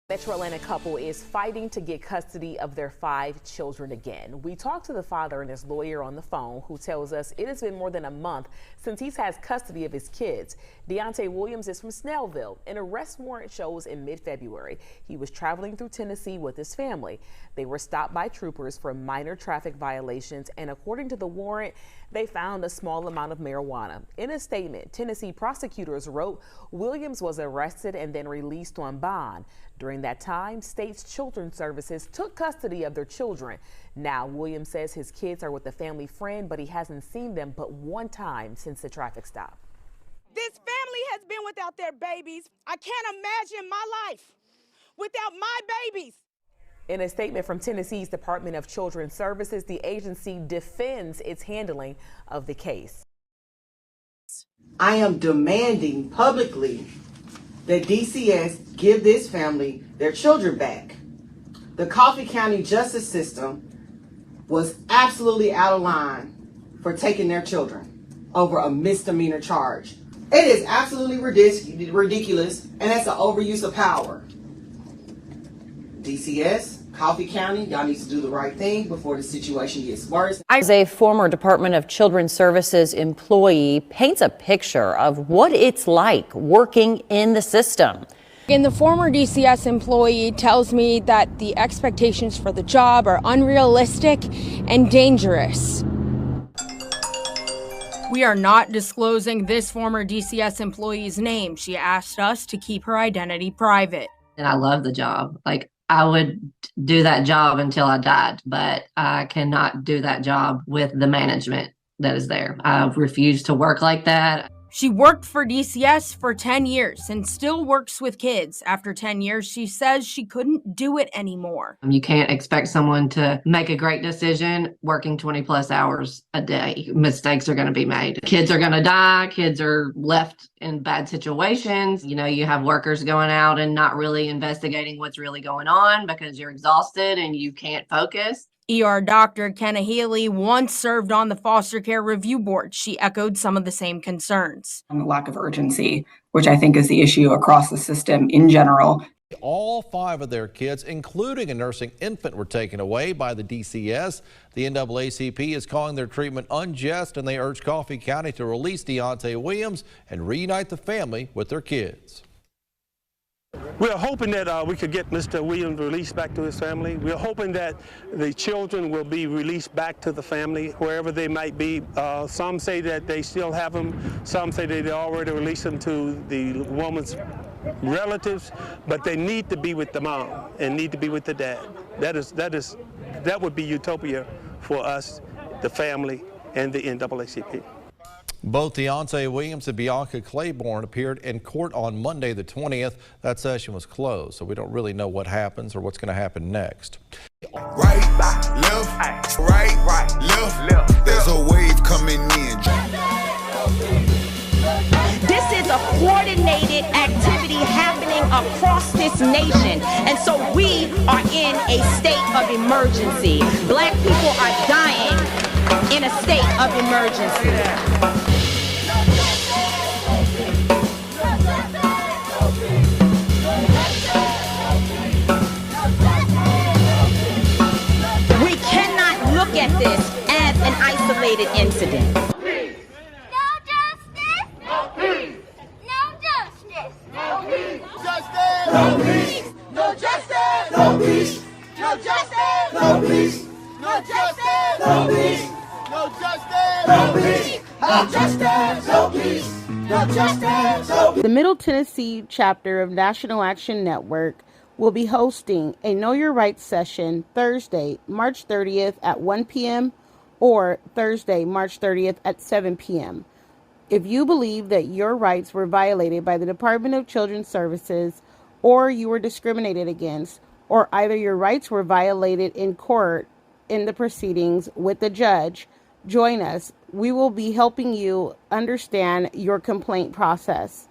Metro Atlanta couple is fighting to get custody of their 5 children again. We talked to the father and his lawyer on the phone, who tells us it has been more than a month since he's had custody of his kids. Deonte Williams is from Snellville. An arrest warrant shows in mid-February he was traveling through Tennessee with his family. They were stopped by troopers for minor traffic violations, and according to the warrant, they found a small amount of marijuana. In a statement, Tennessee prosecutors wrote Williams was arrested and then released on bond. During that time, state's children's services took custody of their children. Now, Williams says his kids are with a family friend, but he hasn't seen them but one time since the traffic stop. This family has been without their babies. I can't imagine my life without my babies. In a statement from Tennessee's Department of Children's Services, the agency defends its handling of the case. I am demanding publicly that DCS give this family their children back. The Coffee County justice system was absolutely out of line for taking their children over a misdemeanor charge. It is absolutely ridiculous, and that's an overuse of power. DCS, Coffee County, y'all need to do the right thing before the situation gets worse. As a former Department of Children's Services employee, paints a picture of what it's like working in the system. And the former DCS employee tells me that the expectations for the job are unrealistic and dangerous. We are not disclosing this former DCS employee's name. She asked us to keep her identity private. And I love the job. I would do that job until I died, but I cannot do that job with the management that is there. I refuse to work like that. She worked for DCS for 10 years and still works with kids. After 10 years, she says she couldn't do it anymore. You can't expect someone to make a great decision working 20 plus hours a day. Mistakes are going to be made. Kids are going to die. Kids are left in bad situations. You have workers going out and not really investigating what's really going on because you're exhausted and you can't focus. ER Dr. Kenna Healy once served on the foster care review board. She echoed some of the same concerns. And the lack of urgency, which I think is the issue across the system in general. All 5 of their kids, including a nursing infant, were taken away by the DCS. The NAACP is calling their treatment unjust, and they urge Coffee County to release Deonte Williams and reunite the family with their kids. We're hoping that we could get Mr. Williams released back to his family. We're hoping that the children will be released back to the family, wherever they might be. Some say that they still have them. Some say they already released them to the woman's relatives, but they need to be with the mom and need to be with the dad. That would be utopia for us, the family, and the NAACP. Both Deonte Williams and Bianca Clayborne appeared in court on Monday the 20th. That session was closed, so we don't really know what happens or what's going to happen next. Right, left, right, left. There's a wave coming in. This is a coordinated activity happening across this nation, and so we are in a state of emergency. Black people are dying in a state of emergency. We cannot look at this as an isolated incident. No justice, no peace. No justice, no peace. Justice, no peace. No justice, no peace. No justice, no peace. No justice, no peace. No justice, no peace. No justice, no peace. No justice, no peace. The Middle Tennessee chapter of National Action Network will be hosting a Know Your Rights session Thursday, March 30th at 1 p.m. or Thursday, March 30th at 7 p.m. If you believe that your rights were violated by the Department of Children's Services, or you were discriminated against, or either your rights were violated in court in the proceedings with the judge, join us. We will be helping you understand your complaint process.